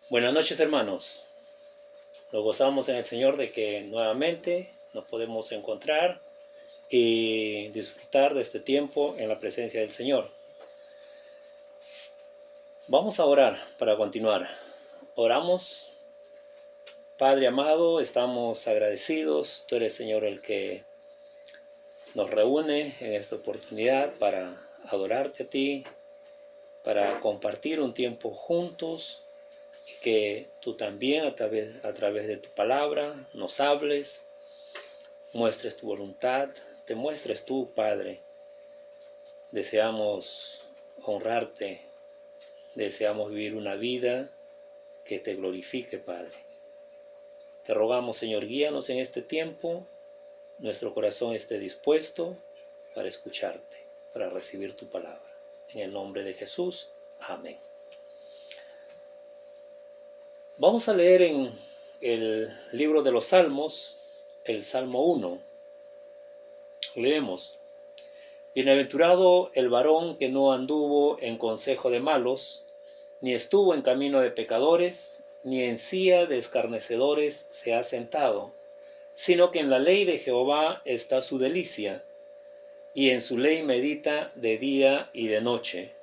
Buenas noches, hermanos. Nos gozamos en el Señor de que nuevamente nos podemos encontrar y disfrutar de este tiempo en la presencia del Señor. Vamos a orar para continuar. Oramos. Padre amado, estamos agradecidos. Tú eres, Señor, el que nos reúne en esta oportunidad para adorarte a ti, para compartir un tiempo juntos, y que tú también a través de tu palabra nos hables, muestres tu voluntad, te muestres tú, Padre. Deseamos honrarte, deseamos vivir una vida que te glorifique, Padre. Te rogamos, Señor, guíanos en este tiempo, nuestro corazón esté dispuesto para escucharte, para recibir tu palabra. En el nombre de Jesús, amén. Vamos a leer en el libro de los Salmos, el Salmo 1. Leemos: Bienaventurado el varón que no anduvo en consejo de malos, ni estuvo en camino de pecadores, ni en silla de escarnecedores se ha sentado, sino que en la ley de Jehová está su delicia, y en su ley medita de día y de noche.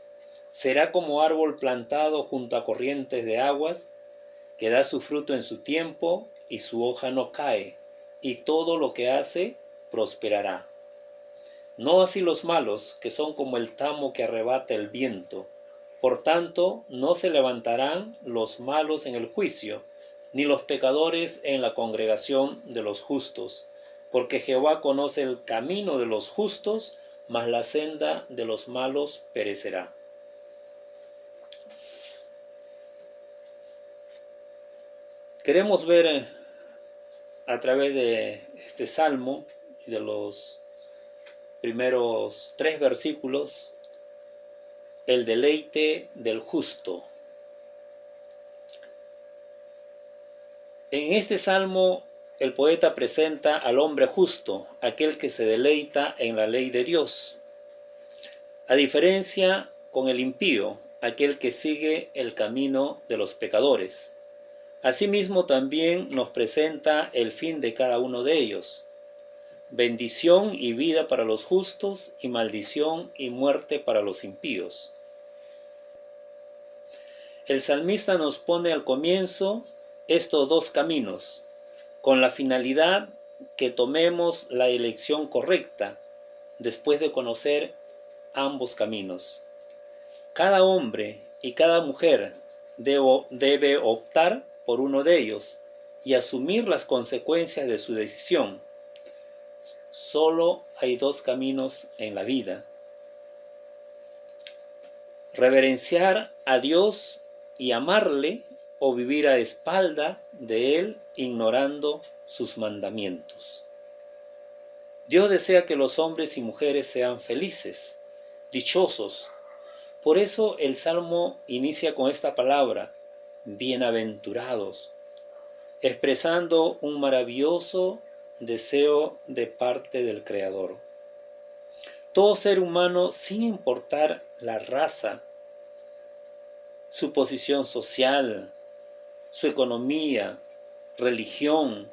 Será como árbol plantado junto a corrientes de aguas, que da su fruto en su tiempo, y su hoja no cae, y todo lo que hace prosperará. No así los malos, que son como el tamo que arrebata el viento. Por tanto, no se levantarán los malos en el juicio, ni los pecadores en la congregación de los justos, porque Jehová conoce el camino de los justos, mas la senda de los malos perecerá. Queremos ver a través de este salmo y de los primeros 3 versículos el deleite del justo. En este salmo el poeta presenta al hombre justo, aquel que se deleita en la ley de Dios, a diferencia con el impío, aquel que sigue el camino de los pecadores. Asimismo también nos presenta el fin de cada uno de ellos: bendición y vida para los justos, y maldición y muerte para los impíos. El salmista nos pone al comienzo estos 2 caminos, con la finalidad que tomemos la elección correcta después de conocer ambos caminos. Cada hombre y cada mujer debe optar por uno de ellos y asumir las consecuencias de su decisión. Solo hay 2 caminos en la vida: reverenciar a Dios y amarle, o vivir a espalda de Él ignorando sus mandamientos. Dios desea que los hombres y mujeres sean felices, dichosos. Por eso el Salmo inicia con esta palabra: bienaventurados, expresando un maravilloso deseo de parte del Creador. Todo ser humano, sin importar la raza, su posición social, su economía, religión,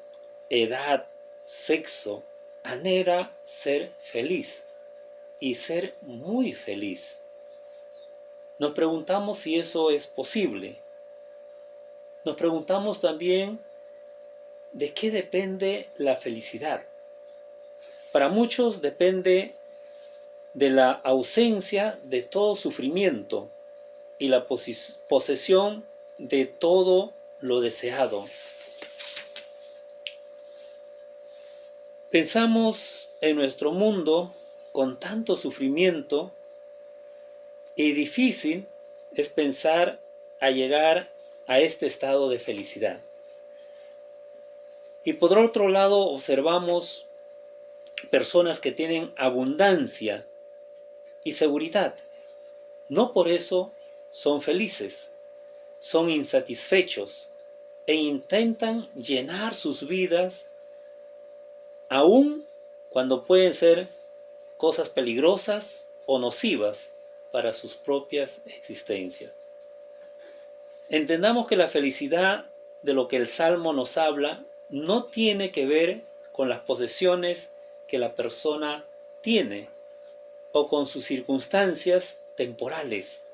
edad, sexo, anhela ser feliz y ser muy feliz. Nos preguntamos si eso es posible. Nos preguntamos también de qué depende la felicidad. Para muchos depende de la ausencia de todo sufrimiento y la posesión de todo lo deseado. Pensamos en nuestro mundo con tanto sufrimiento, y difícil es pensar a llegar a este estado de felicidad. Y por otro lado observamos personas que tienen abundancia y seguridad. No por eso son felices, son insatisfechos e intentan llenar sus vidas, aun cuando pueden ser cosas peligrosas o nocivas para sus propias existencias. Entendamos que la felicidad de lo que el Salmo nos habla no tiene que ver con las posesiones que la persona tiene o con sus circunstancias temporales,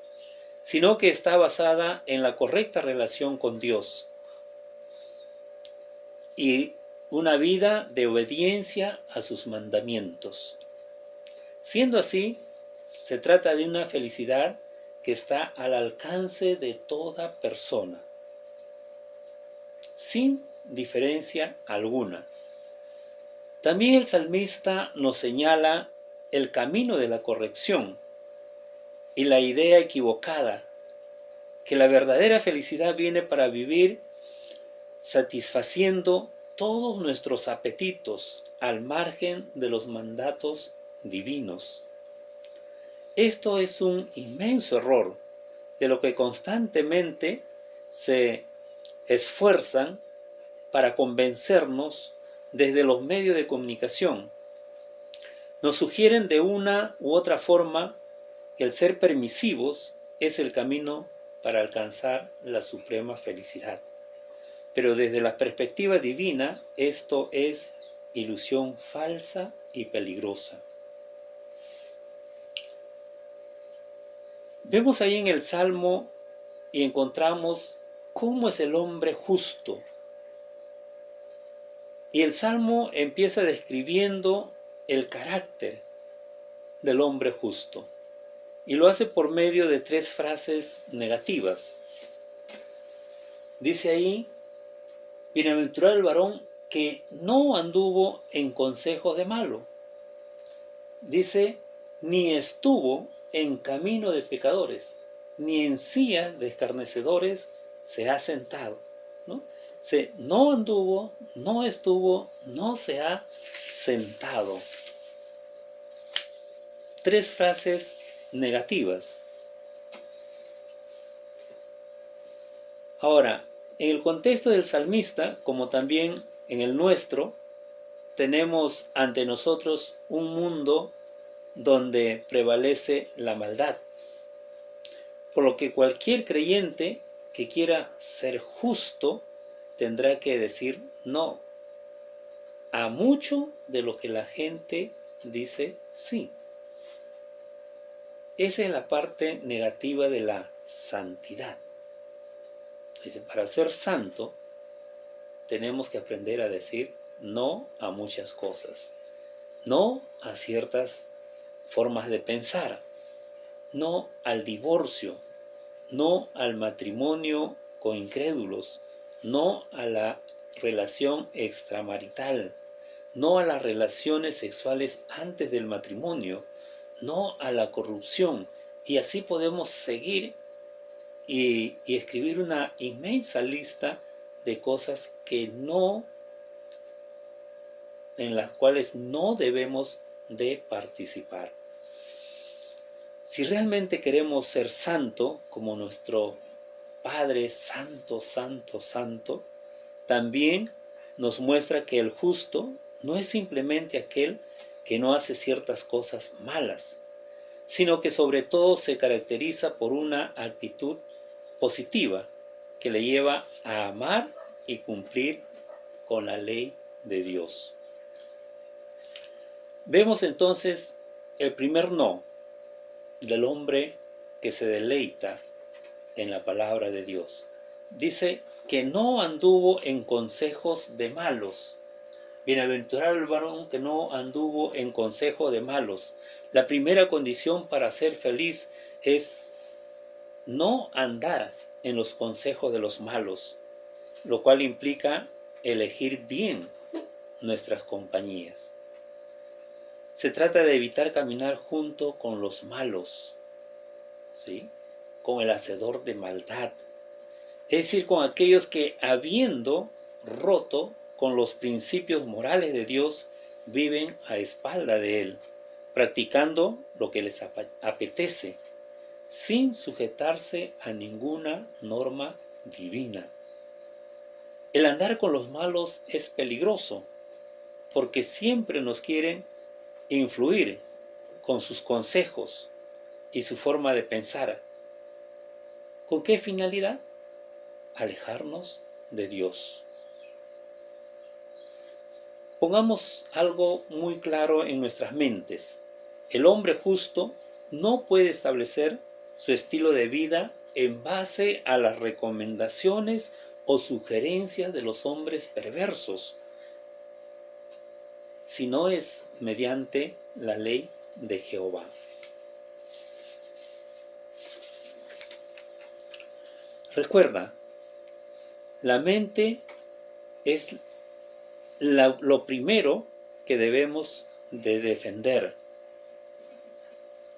sino que está basada en la correcta relación con Dios y una vida de obediencia a sus mandamientos. Siendo así, se trata de una felicidad que está al alcance de toda persona, sin diferencia alguna. También el salmista nos señala el camino de la corrección y la idea equivocada, que la verdadera felicidad viene para vivir satisfaciendo todos nuestros apetitos al margen de los mandatos divinos. Esto es un inmenso error de lo que constantemente se esfuerzan para convencernos desde los medios de comunicación. Nos sugieren de una u otra forma que el ser permisivos es el camino para alcanzar la suprema felicidad. Pero desde la perspectiva divina, esto es ilusión falsa y peligrosa. Vemos ahí en el Salmo y encontramos cómo es el hombre justo. Y el Salmo empieza describiendo el carácter del hombre justo. Y lo hace por medio de 3 frases negativas. Dice ahí: bienaventurado el varón que no anduvo en consejos de malo. Dice: ni estuvo en camino de pecadores, ni en silla de escarnecedores se ha sentado. No anduvo, no estuvo, no se ha sentado. 3 frases negativas. Ahora, en el contexto del salmista, como también en el nuestro, tenemos ante nosotros un mundo donde prevalece la maldad. Por lo que cualquier creyente que quiera ser justo tendrá que decir no a mucho de lo que la gente dice sí. Esa es la parte negativa de la santidad. Dice, para ser santo tenemos que aprender a decir no a muchas cosas, no a ciertas formas de pensar, no al divorcio, no al matrimonio con incrédulos, no a la relación extramarital, no a las relaciones sexuales antes del matrimonio, no a la corrupción. Y así podemos seguir y escribir una inmensa lista de cosas en las cuales no debemos de participar. Si realmente queremos ser santo, como nuestro Padre Santo, Santo, Santo, también nos muestra que el justo no es simplemente aquel que no hace ciertas cosas malas, sino que sobre todo se caracteriza por una actitud positiva que le lleva a amar y cumplir con la ley de Dios. Vemos entonces el primer no del hombre que se deleita en la palabra de Dios. Dice que no anduvo en consejos de malos. Bienaventurado el varón que no anduvo en consejo de malos. La primera condición para ser feliz es no andar en los consejos de los malos, lo cual implica elegir bien nuestras compañías. Se trata de evitar caminar junto con los malos, ¿sí? Con el hacedor de maldad, es decir, con aquellos que, habiendo roto con los principios morales de Dios, viven a espalda de Él, practicando lo que les apetece, sin sujetarse a ninguna norma divina. El andar con los malos es peligroso, porque siempre nos quieren influir con sus consejos y su forma de pensar. ¿Con qué finalidad? alejarnos de Dios. Pongamos algo muy claro en nuestras mentes. El hombre justo no puede establecer su estilo de vida en base a las recomendaciones o sugerencias de los hombres perversos, sino es mediante la ley de Jehová. Recuerda, la mente es lo primero que debemos de defender.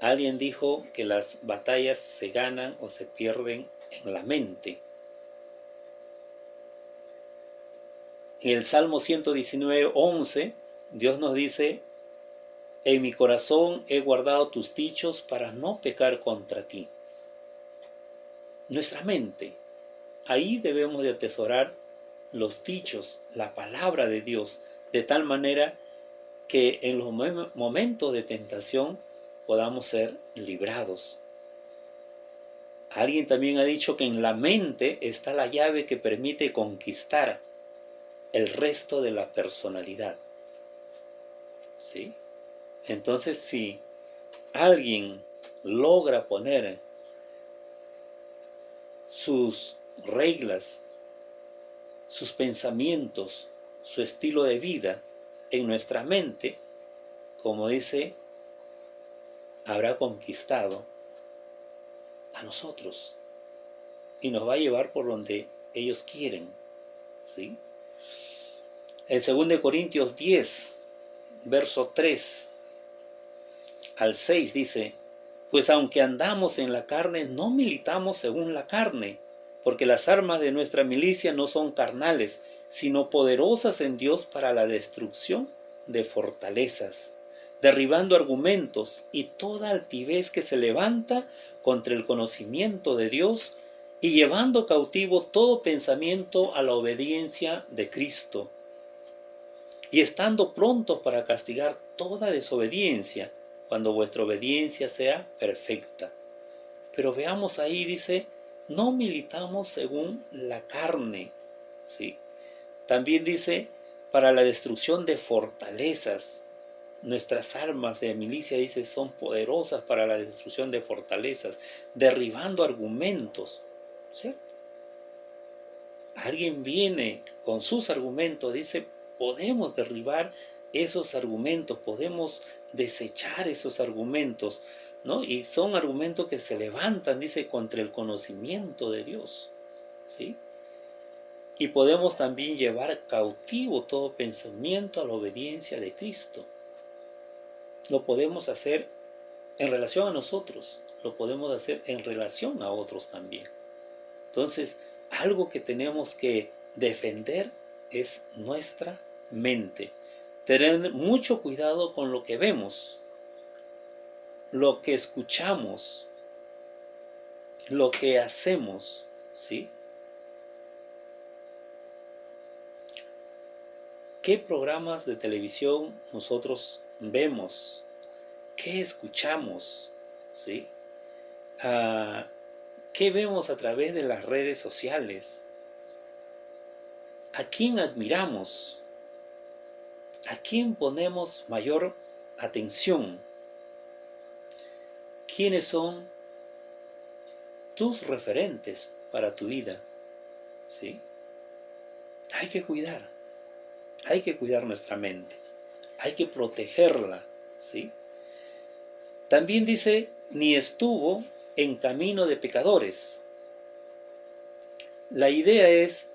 Alguien dijo que las batallas se ganan o se pierden en la mente. En el Salmo 119:11, Dios nos dice: en mi corazón he guardado tus dichos para no pecar contra ti. Nuestra mente, ahí debemos de atesorar los dichos, la palabra de Dios, de tal manera que en los momentos de tentación podamos ser librados. Alguien también ha dicho que en la mente está la llave que permite conquistar el resto de la personalidad. ¿Sí? Entonces, si alguien logra poner sus reglas, sus pensamientos, su estilo de vida en nuestra mente, como dice, habrá conquistado a nosotros y nos va a llevar por donde ellos quieren. ¿Sí? En 2 Corintios 10, verso 3 al 6 dice: pues aunque andamos en la carne, no militamos según la carne, porque las armas de nuestra milicia no son carnales, sino poderosas en Dios para la destrucción de fortalezas, derribando argumentos y toda altivez que se levanta contra el conocimiento de Dios, y llevando cautivo todo pensamiento a la obediencia de Cristo, y estando prontos para castigar toda desobediencia, cuando vuestra obediencia sea perfecta. Pero veamos ahí, dice, no militamos según la carne, ¿sí? También dice, para la destrucción de fortalezas. Nuestras armas de milicia, dice, son poderosas para la destrucción de fortalezas, derribando argumentos, ¿cierto? Alguien viene con sus argumentos, dice, podemos derribar esos argumentos, podemos desechar esos argumentos, ¿no? Y son argumentos que se levantan, dice, contra el conocimiento de Dios, ¿sí? Y podemos también llevar cautivo todo pensamiento a la obediencia de Cristo. Lo podemos hacer en relación a nosotros, lo podemos hacer en relación a otros también. Entonces, algo que tenemos que defender es nuestra mente. Tener mucho cuidado con lo que vemos, lo que escuchamos, lo que hacemos, ¿sí? ¿Qué programas de televisión nosotros vemos? ¿Qué escuchamos? ¿Sí? ¿Qué vemos a través de las redes sociales? ¿A quién admiramos? ¿A quién ponemos mayor atención? ¿Quiénes son tus referentes para tu vida? ¿Sí? Hay que cuidar nuestra mente, hay que protegerla, ¿sí? También dice, ni estuvo en camino de pecadores. La idea es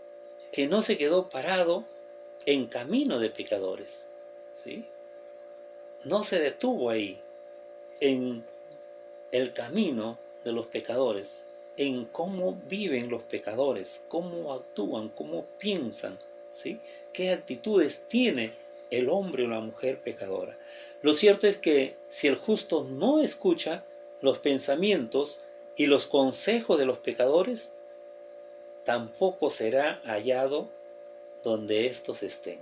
que no se quedó parado en camino de pecadores, ¿sí? No se detuvo ahí, en el camino de los pecadores, en cómo viven los pecadores, cómo actúan, cómo piensan, ¿sí? ¿Qué actitudes tiene el hombre o la mujer pecadora? Lo cierto es que si el justo no escucha los pensamientos y los consejos de los pecadores, tampoco será hallado donde éstos estén.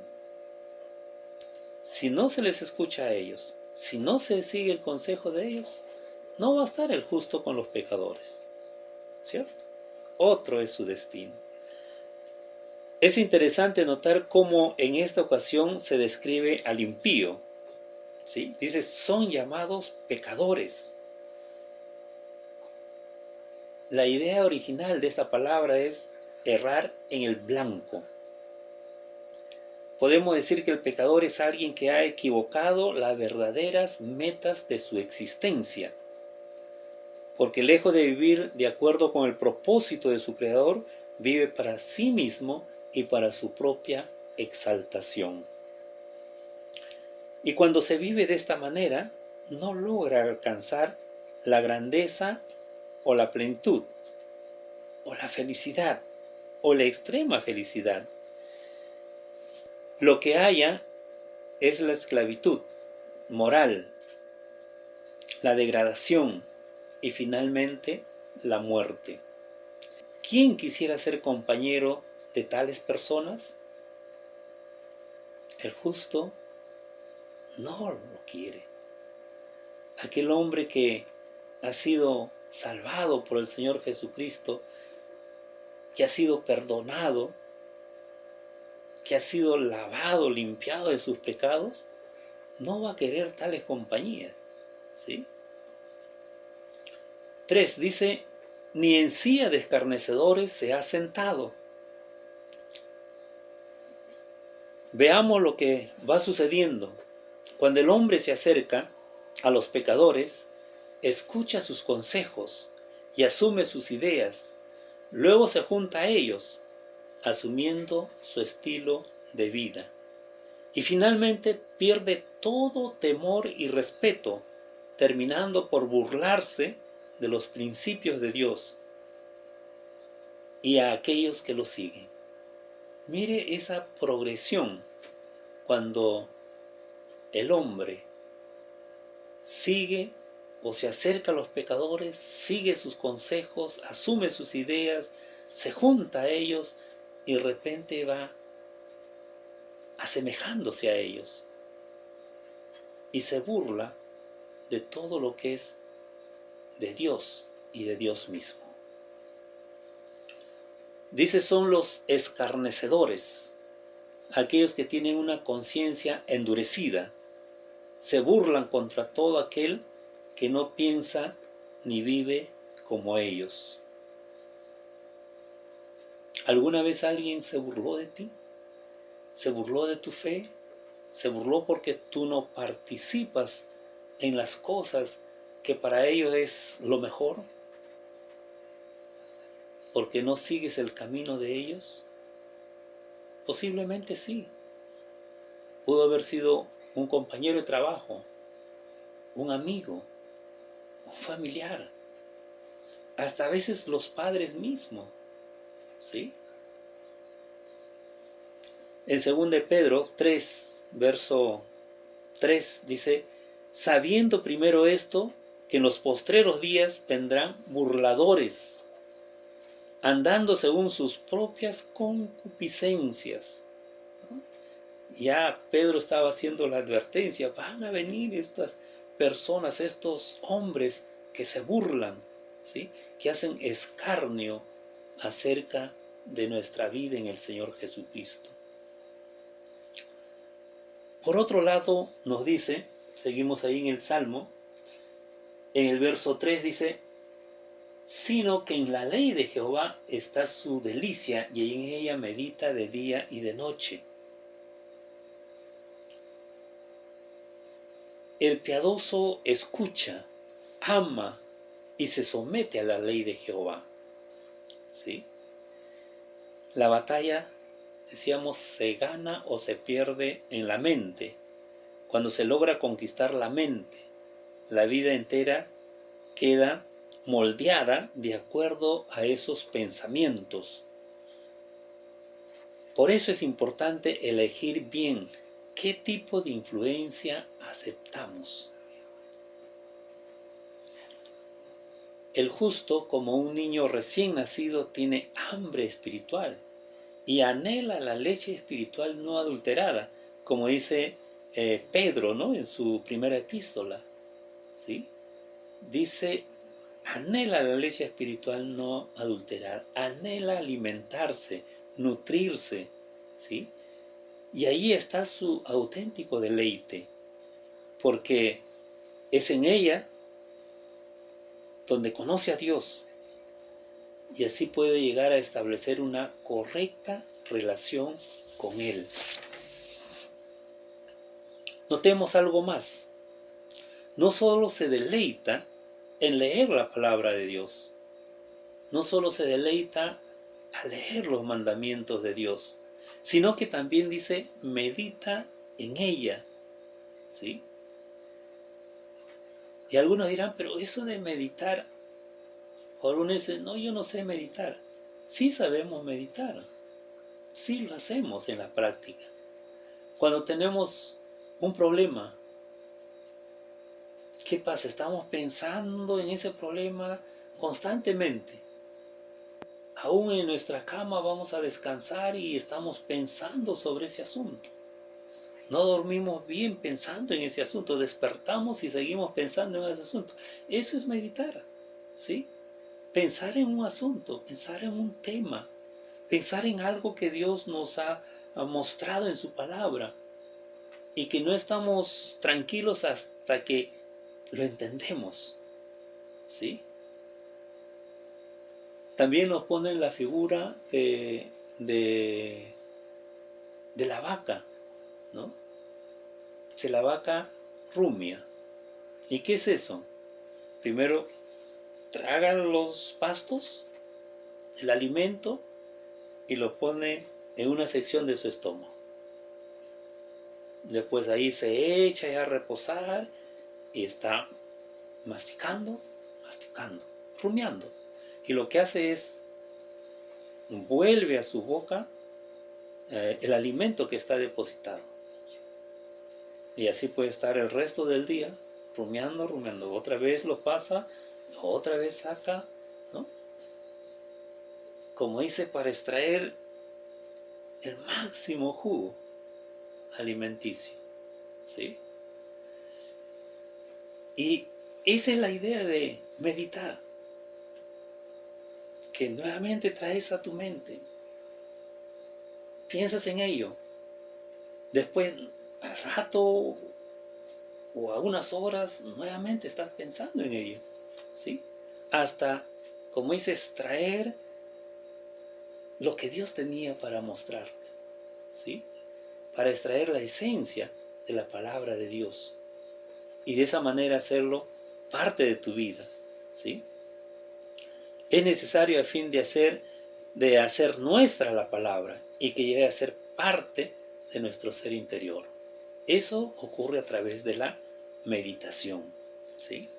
Si no se les escucha a ellos, si no se sigue el consejo de ellos, no va a estar el justo con los pecadores, ¿cierto? Otro es su destino. Es interesante notar cómo en esta ocasión se describe al impío, ¿sí? Dice, son llamados pecadores. La idea original de esta palabra es errar en el blanco. Podemos decir que el pecador es alguien que ha equivocado las verdaderas metas de su existencia, porque lejos de vivir de acuerdo con el propósito de su Creador, vive para sí mismo y para su propia exaltación. Y cuando se vive de esta manera, no logra alcanzar la grandeza o la plenitud, o la felicidad, o la extrema felicidad. Lo que haya es la esclavitud moral, la degradación y finalmente la muerte. ¿Quién quisiera ser compañero de tales personas? El justo no lo quiere. Aquel hombre que ha sido salvado por el Señor Jesucristo, que ha sido perdonado, que ha sido lavado, limpiado de sus pecados, no va a querer tales compañías, ¿sí? 3 dice, ni en silla de escarnecedores se ha sentado. Veamos lo que va sucediendo. Cuando el hombre se acerca a los pecadores, escucha sus consejos y asume sus ideas. Luego se junta a ellos, asumiendo su estilo de vida. Y finalmente pierde todo temor y respeto, terminando por burlarse de los principios de Dios y a aquellos que lo siguen. Mire esa progresión cuando el hombre sigue o se acerca a los pecadores, sigue sus consejos, asume sus ideas, se junta a ellos y de repente va asemejándose a ellos y se burla de todo lo que es de Dios y de Dios mismo. Dice, son los escarnecedores, aquellos que tienen una conciencia endurecida, se burlan contra todo aquel que no piensa ni vive como ellos. ¿Alguna vez alguien se burló de ti? ¿Se burló de tu fe? ¿Se burló porque tú no participas en las cosas que para ellos es lo mejor? ¿Porque no sigues el camino de ellos? Posiblemente sí. Pudo haber sido un compañero de trabajo, un amigo, un familiar, hasta a veces los padres mismos, ¿sí? En 2 de Pedro 3, verso 3 dice, sabiendo primero esto, que en los postreros días vendrán burladores, andando según sus propias concupiscencias. Ya Pedro estaba haciendo la advertencia, van a venir estas personas, estos hombres que se burlan, ¿sí? Que hacen escarnio acerca de nuestra vida en el Señor Jesucristo. Por otro lado, nos dice, seguimos ahí en el Salmo, en el verso 3 dice, sino que en la ley de Jehová está su delicia y en ella medita de día y de noche. El piadoso escucha, ama y se somete a la ley de Jehová, ¿sí? La batalla, decíamos, se gana o se pierde en la mente. Cuando se logra conquistar la mente, la vida entera queda moldeada de acuerdo a esos pensamientos. Por eso es importante elegir bien qué tipo de influencia aceptamos. El justo, como un niño recién nacido, tiene hambre espiritual y anhela la leche espiritual no adulterada, como dice Pedro, ¿no? En su primera epístola, ¿sí? Dice, anhela la leche espiritual no adulterada, anhela alimentarse, nutrirse, ¿sí? Y ahí está su auténtico deleite, porque es en ella donde conoce a Dios y así puede llegar a establecer una correcta relación con Él. Notemos algo más. No solo se deleita en leer la palabra de Dios, no solo se deleita a leer los mandamientos de Dios, sino que también dice, medita en ella, ¿sí? Y algunos dirán, pero eso de meditar, o algunos dicen, no, yo no sé meditar. Sí sabemos meditar, sí lo hacemos en la práctica. Cuando tenemos un problema, ¿qué pasa? Estamos pensando en ese problema constantemente. Aún en nuestra cama vamos a descansar y estamos pensando sobre ese asunto. No dormimos bien pensando en ese asunto, despertamos y seguimos pensando en ese asunto. Eso es meditar, ¿sí? Pensar en un asunto, pensar en un tema, pensar en algo que Dios nos ha mostrado en su palabra y que no estamos tranquilos hasta que lo entendemos, ¿sí? También nos ponen la figura de la vaca, ¿no? De la vaca rumia. ¿Y qué es eso? Primero, tragan los pastos, el alimento, y lo pone en una sección de su estómago. Después ahí se echa ya a reposar y está masticando, rumiando. Y lo que hace es, vuelve a su boca el alimento que está depositado. Y así puede estar el resto del día rumiando. Otra vez lo pasa, otra vez saca, ¿no? Como dice, para extraer el máximo jugo alimenticio, ¿sí? Y esa es la idea de meditar, que nuevamente traes a tu mente, piensas en ello, después al rato o a unas horas nuevamente estás pensando en ello, ¿sí? Hasta, como dices, extraer lo que Dios tenía para mostrarte, ¿sí? Para extraer la esencia de la palabra de Dios y de esa manera hacerlo parte de tu vida, ¿sí? Es necesario a fin de hacer nuestra la palabra y que llegue a ser parte de nuestro ser interior. Eso ocurre a través de la meditación, ¿sí?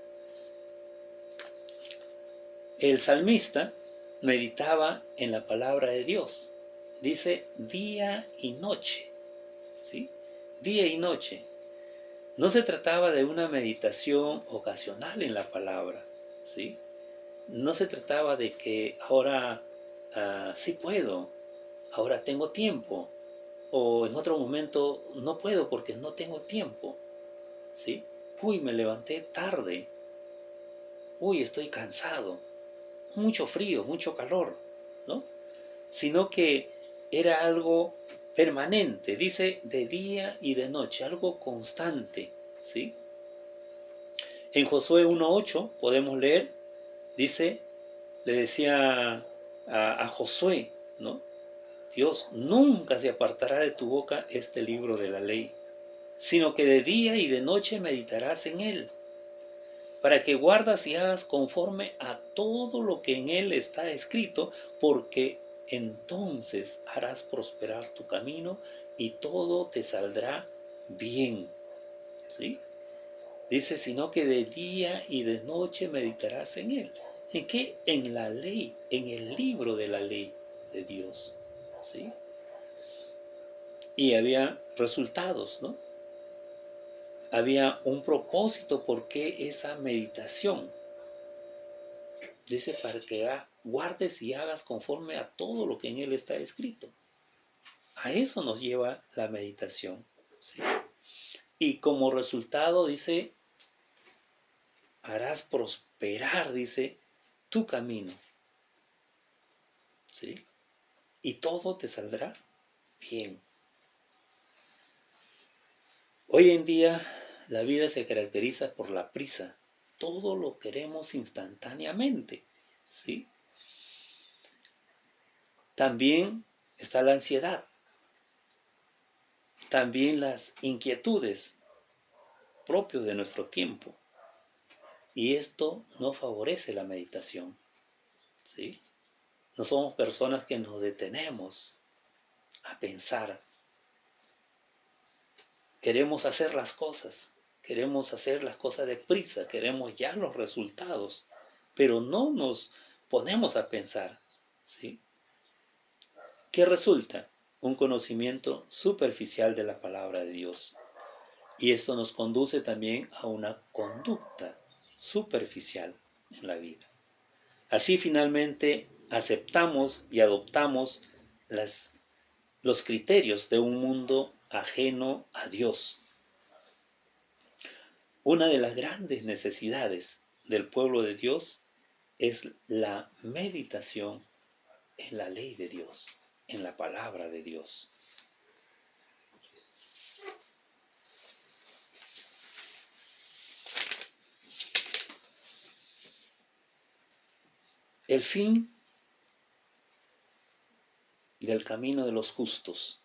El salmista meditaba en la palabra de Dios. Dice día y noche, ¿sí? Día y noche. No se trataba de una meditación ocasional en la palabra, ¿sí? No se trataba de que ahora sí puedo, ahora tengo tiempo, o en otro momento no puedo porque no tengo tiempo, ¿sí? Uy, me levanté tarde, uy, estoy cansado, mucho frío, mucho calor, ¿no? Sino que era algo permanente, dice de día y de noche, algo constante, ¿sí? En Josué 1:8 podemos leer, dice, le decía a Josué, ¿no? Dios, nunca se apartará de tu boca este libro de la ley, sino que de día y de noche meditarás en él, para que guardas y hagas conforme a todo lo que en él está escrito, porque entonces harás prosperar tu camino y todo te saldrá bien, ¿sí? Dice, sino que de día y de noche meditarás en él. ¿En qué? En la ley, en el libro de la ley de Dios, ¿sí? Y había resultados, ¿no? Había un propósito por qué esa meditación. Dice, para que guardes y hagas conforme a todo lo que en él está escrito. A eso nos lleva la meditación, ¿sí? Y como resultado, dice, harás prosperar, dice, tu camino, ¿sí? y todo te saldrá bien. Hoy en día la vida se caracteriza por la prisa. Todo lo queremos instantáneamente, ¿sí? También está la ansiedad, también las inquietudes propios de nuestro tiempo. Y esto no favorece la meditación, ¿sí? No somos personas que nos detenemos a pensar. Queremos hacer las cosas deprisa, queremos ya los resultados, pero no nos ponemos a pensar, ¿sí? ¿Qué resulta? Un conocimiento superficial de la palabra de Dios. Y esto nos conduce también a una conducta superficial en la vida. Así finalmente aceptamos y adoptamos los criterios de un mundo ajeno a Dios. Una de las grandes necesidades del pueblo de Dios es la meditación en la ley de Dios, en la palabra de Dios. El fin del camino de los justos.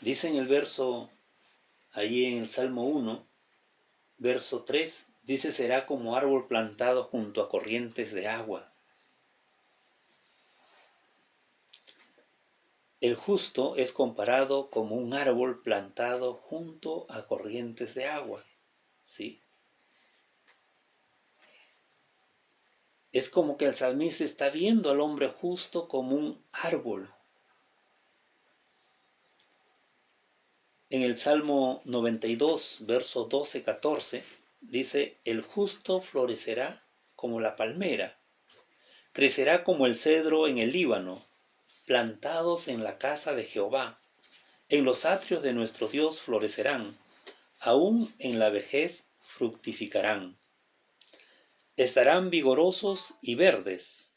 Dice en el verso, allí en el Salmo 1, verso 3, dice: será como árbol plantado junto a corrientes de agua. El justo es comparado como un árbol plantado junto a corrientes de agua, ¿sí? Es como que el salmista está viendo al hombre justo como un árbol. En el Salmo 92, verso 12-14, dice: el justo florecerá como la palmera, crecerá como el cedro en el Líbano, plantados en la casa de Jehová. En los atrios de nuestro Dios florecerán, aún en la vejez fructificarán. Estarán vigorosos y verdes.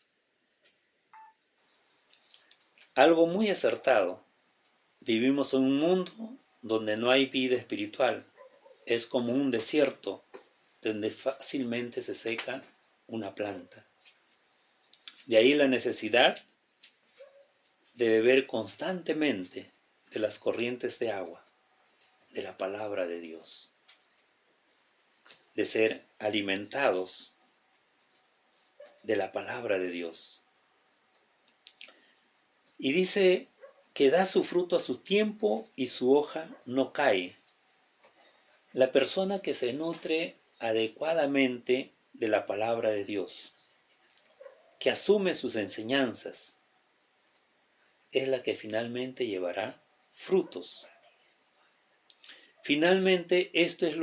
Algo muy acertado. Vivimos en un mundo donde no hay vida espiritual. Es como un desierto donde fácilmente se seca una planta. De ahí la necesidad de beber constantemente de las corrientes de agua, de la palabra de Dios, de ser alimentados de la palabra de Dios. Y dice que da su fruto a su tiempo y su hoja no cae. La persona que se nutre adecuadamente de la palabra de Dios, que asume sus enseñanzas, es la que finalmente llevará frutos. Finalmente, esto es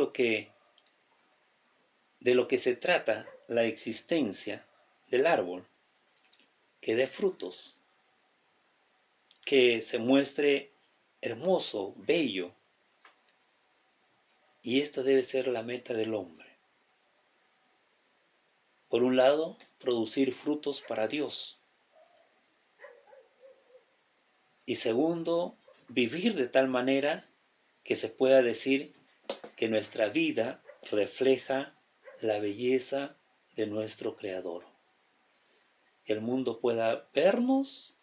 de lo que se trata la existencia del árbol, que dé frutos, que se muestre hermoso, bello. Y esta debe ser la meta del hombre. Por un lado, producir frutos para Dios. Y segundo, vivir de tal manera que se pueda decir que nuestra vida refleja la belleza de nuestro Creador. Que el mundo pueda vernos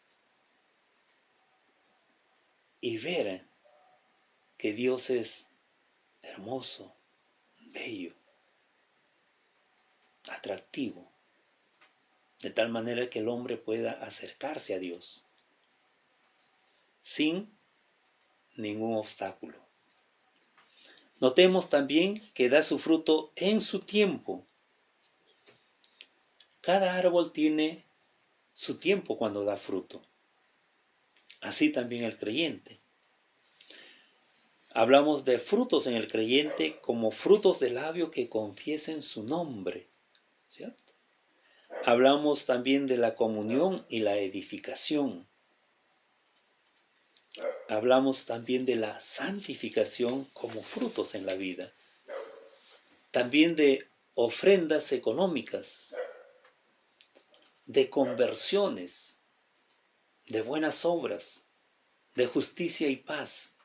y ver que Dios es hermoso, bello, atractivo, de tal manera que el hombre pueda acercarse a Dios sin ningún obstáculo. Notemos también que da su fruto en su tiempo. Cada árbol tiene su tiempo cuando da fruto. Así también el creyente. Hablamos de frutos en el creyente como frutos de labio que confiesen su nombre, ¿cierto? Hablamos también de la comunión y la edificación. Hablamos también de la santificación como frutos en la vida. También de ofrendas económicas, de conversiones, de buenas obras, de justicia y paz,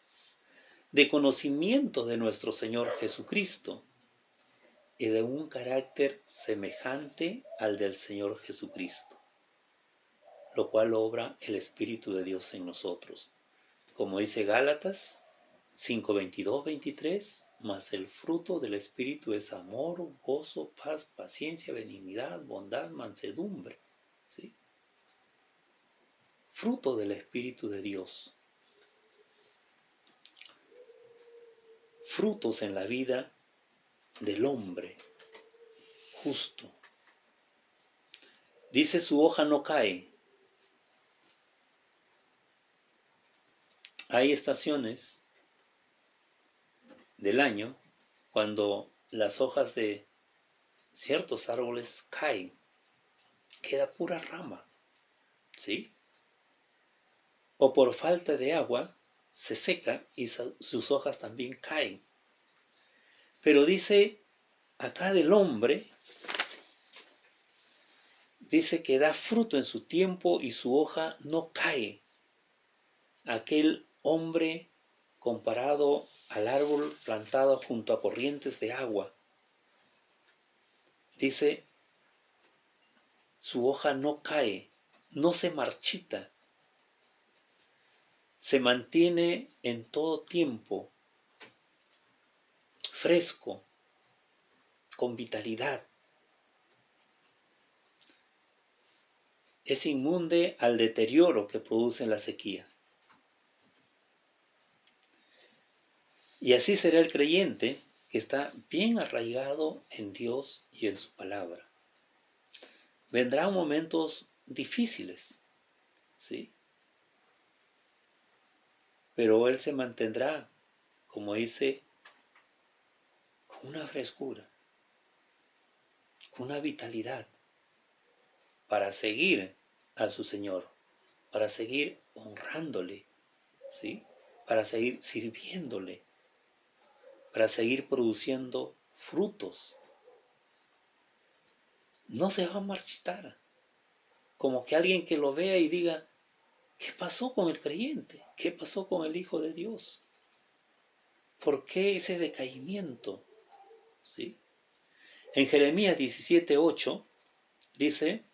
de conocimiento de nuestro Señor Jesucristo y de un carácter semejante al del Señor Jesucristo, lo cual obra el Espíritu de Dios en nosotros. Como dice Gálatas 5:22, 23, mas el fruto del Espíritu es amor, gozo, paz, paciencia, benignidad, bondad, mansedumbre. ¿Sí? Fruto del Espíritu de Dios. Frutos en la vida del hombre justo. Dice, su hoja no cae. Hay estaciones del año cuando las hojas de ciertos árboles caen, queda pura rama, ¿sí? O por falta de agua se seca y sus hojas también caen. Pero dice acá del hombre, dice que da fruto en su tiempo y su hoja no cae. Aquel hombre comparado al árbol plantado junto a corrientes de agua. Dice, su hoja no cae, no se marchita, se mantiene en todo tiempo fresco, con vitalidad. Es inmune al deterioro que produce la sequía. Y así será el creyente que está bien arraigado en Dios y en su palabra. Vendrán momentos difíciles, ¿sí? Pero él se mantendrá, como dice, con una frescura, con una vitalidad, para seguir a su Señor, para seguir honrándole, ¿sí? Para seguir sirviéndole, para seguir produciendo frutos. No se va a marchitar, como que alguien que lo vea y diga, ¿qué pasó con el creyente? ¿Qué pasó con el Hijo de Dios? ¿Por qué ese decaimiento? ¿Sí? En Jeremías 17:8 dice,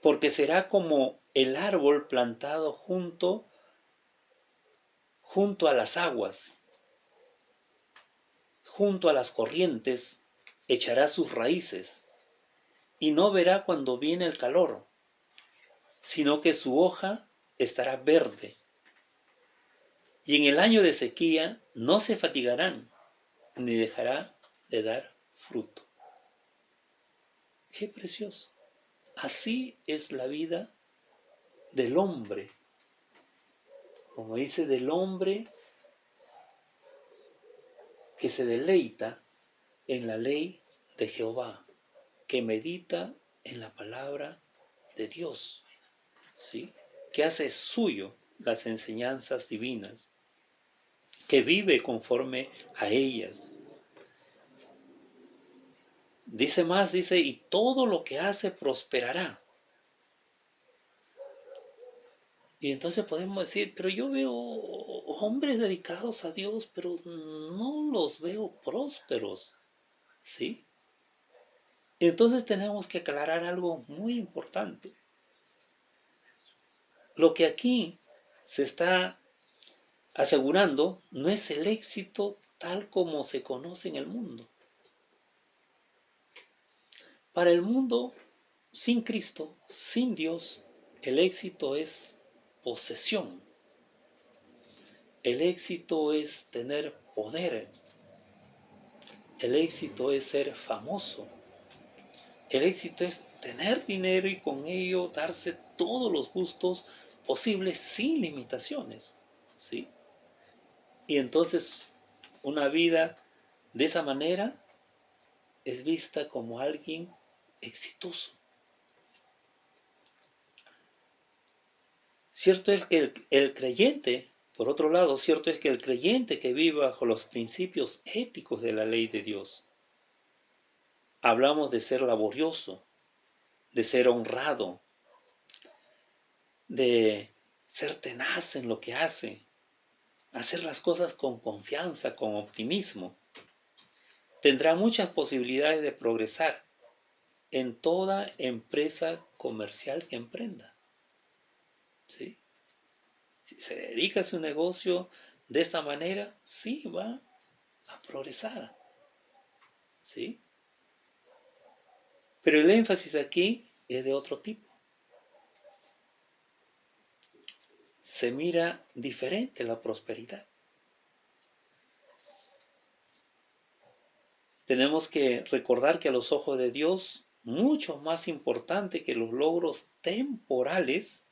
porque será como el árbol plantado junto a las aguas, junto a las corrientes, echará sus raíces, y no verá cuando viene el calor, sino que su hoja estará verde. Y en el año de sequía no se fatigarán, ni dejará de dar fruto. ¡Qué precioso! Así es la vida del hombre. Como dice, del hombre que se deleita en la ley de Jehová, que medita en la palabra de Dios, ¿sí? Que hace suyo las enseñanzas divinas, que vive conforme a ellas. Dice más, dice, y todo lo que hace prosperará. Y entonces podemos decir, pero yo veo hombres dedicados a Dios, pero no los veo prósperos, ¿sí? Y entonces tenemos que aclarar algo muy importante. Lo que aquí se está asegurando no es el éxito tal como se conoce en el mundo. Para el mundo, sin Cristo, sin Dios, el éxito es posesión. El éxito es tener poder. El éxito es ser famoso. El éxito es tener dinero y con ello darse todos los gustos posibles sin limitaciones, ¿sí? Y entonces una vida de esa manera es vista como alguien exitoso. Cierto es que el creyente, por otro lado, cierto es que el creyente que vive bajo los principios éticos de la ley de Dios, hablamos de ser laborioso, de ser honrado, de ser tenaz en lo que hace, hacer las cosas con confianza, con optimismo. Tendrá muchas posibilidades de progresar en toda empresa comercial que emprenda. ¿Sí? Si se dedica a su negocio de esta manera, sí va a progresar. ¿Sí? Pero el énfasis aquí es de otro tipo. Se mira diferente la prosperidad. Tenemos que recordar que a los ojos de Dios, mucho más importante que los logros temporales,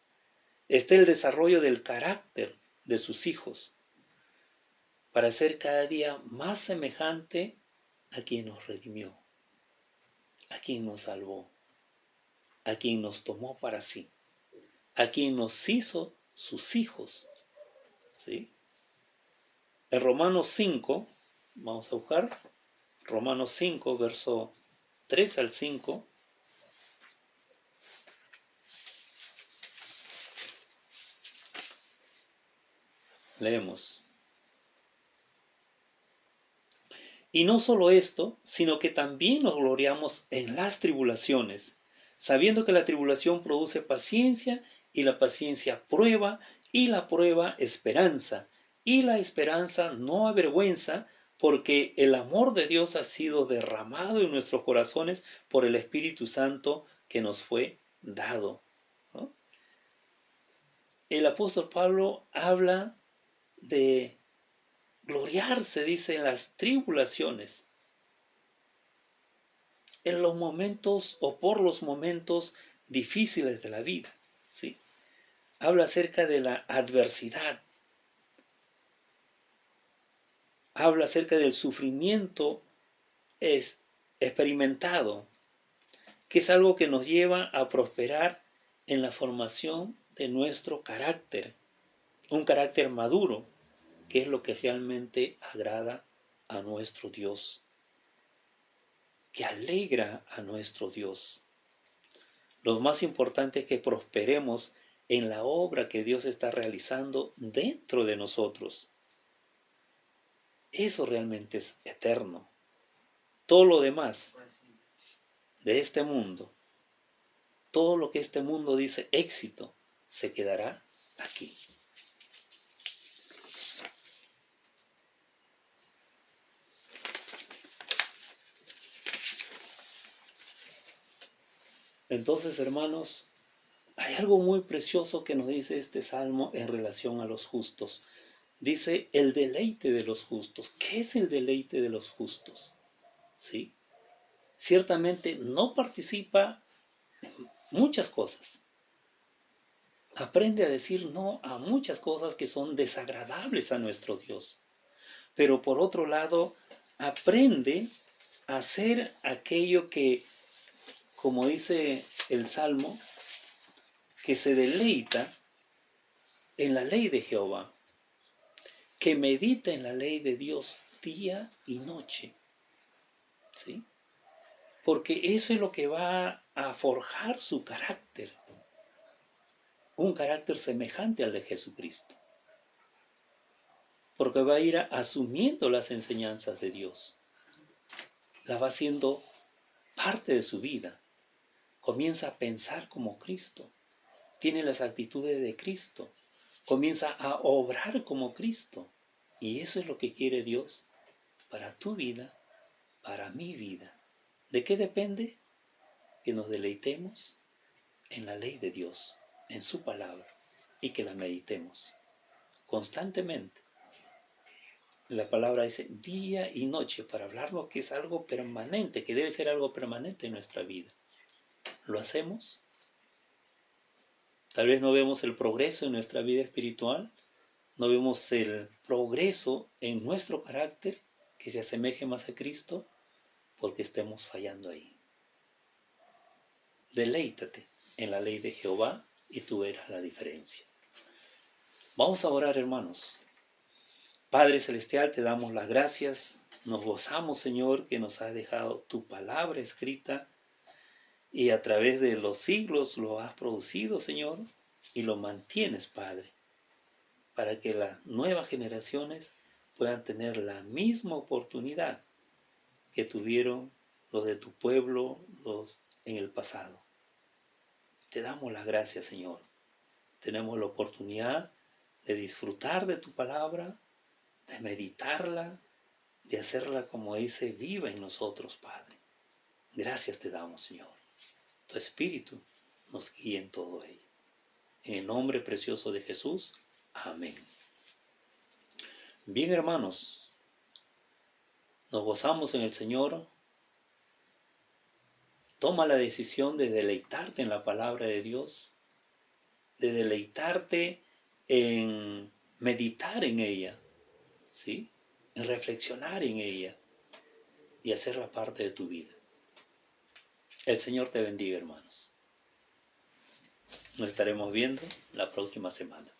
está el desarrollo del carácter de sus hijos, para ser cada día más semejante a quien nos redimió, a quien nos salvó, a quien nos tomó para sí, a quien nos hizo sus hijos. ¿Sí? En Romanos 5, vamos a buscar, Romanos 5, verso 3 al 5, leemos. Y no solo esto, sino que también nos gloriamos en las tribulaciones, sabiendo que la tribulación produce paciencia, y la paciencia prueba, y la prueba esperanza, y la esperanza no avergüenza, porque el amor de Dios ha sido derramado en nuestros corazones por el Espíritu Santo que nos fue dado. ¿No? El apóstol Pablo habla de gloriarse, dice, en las tribulaciones, en los momentos o por los momentos difíciles de la vida. ¿Sí? Habla acerca de la adversidad, habla acerca del sufrimiento experimentado, que es algo que nos lleva a prosperar en la formación de nuestro carácter, un carácter maduro, que es lo que realmente agrada a nuestro Dios, que alegra a nuestro Dios. Lo más importante es que prosperemos en la obra que Dios está realizando dentro de nosotros. Eso realmente es eterno. Todo lo demás de este mundo, todo lo que este mundo dice éxito, se quedará aquí. Entonces, hermanos, hay algo muy precioso que nos dice este salmo en relación a los justos. Dice el deleite de los justos. ¿Qué es el deleite de los justos? ¿Sí? Ciertamente no participa en muchas cosas. Aprende a decir no a muchas cosas que son desagradables a nuestro Dios. Pero por otro lado, aprende a hacer aquello que, como dice el Salmo, que se deleita en la ley de Jehová, que medita en la ley de Dios día y noche. ¿Sí? Porque eso es lo que va a forjar su carácter, un carácter semejante al de Jesucristo. Porque va a ir asumiendo las enseñanzas de Dios, la va haciendo parte de su vida. Comienza a pensar como Cristo, tiene las actitudes de Cristo, comienza a obrar como Cristo. Y eso es lo que quiere Dios para tu vida, para mi vida. ¿De qué depende? Que nos deleitemos en la ley de Dios, en su palabra, y que la meditemos constantemente. La palabra dice día y noche, para hablarlo, que es algo permanente, que debe ser algo permanente en nuestra vida. ¿Lo hacemos? Tal vez no vemos el progreso en nuestra vida espiritual, no vemos el progreso en nuestro carácter, que se asemeje más a Cristo, porque estemos fallando ahí. Deleítate en la ley de Jehová y tú verás la diferencia. Vamos a orar, hermanos. Padre Celestial, te damos las gracias. Nos gozamos, Señor, que nos has dejado tu palabra escrita y a través de los siglos lo has producido, Señor. y lo mantienes, Padre, para que las nuevas generaciones puedan tener la misma oportunidad que tuvieron los de tu pueblo, los en el pasado. Te damos las gracias, Señor. Tenemos la oportunidad de disfrutar de tu palabra, de meditarla, de hacerla, como dice, viva en nosotros, Padre. Gracias te damos, Señor. Tu Espíritu nos guía en todo ello. En el nombre precioso de Jesús. Amén. Bien, hermanos, nos gozamos en el Señor. Toma la decisión de deleitarte en la palabra de Dios, de deleitarte en meditar en ella, ¿sí? En reflexionar en ella y hacerla parte de tu vida. El Señor te bendiga, hermanos. Nos estaremos viendo la próxima semana.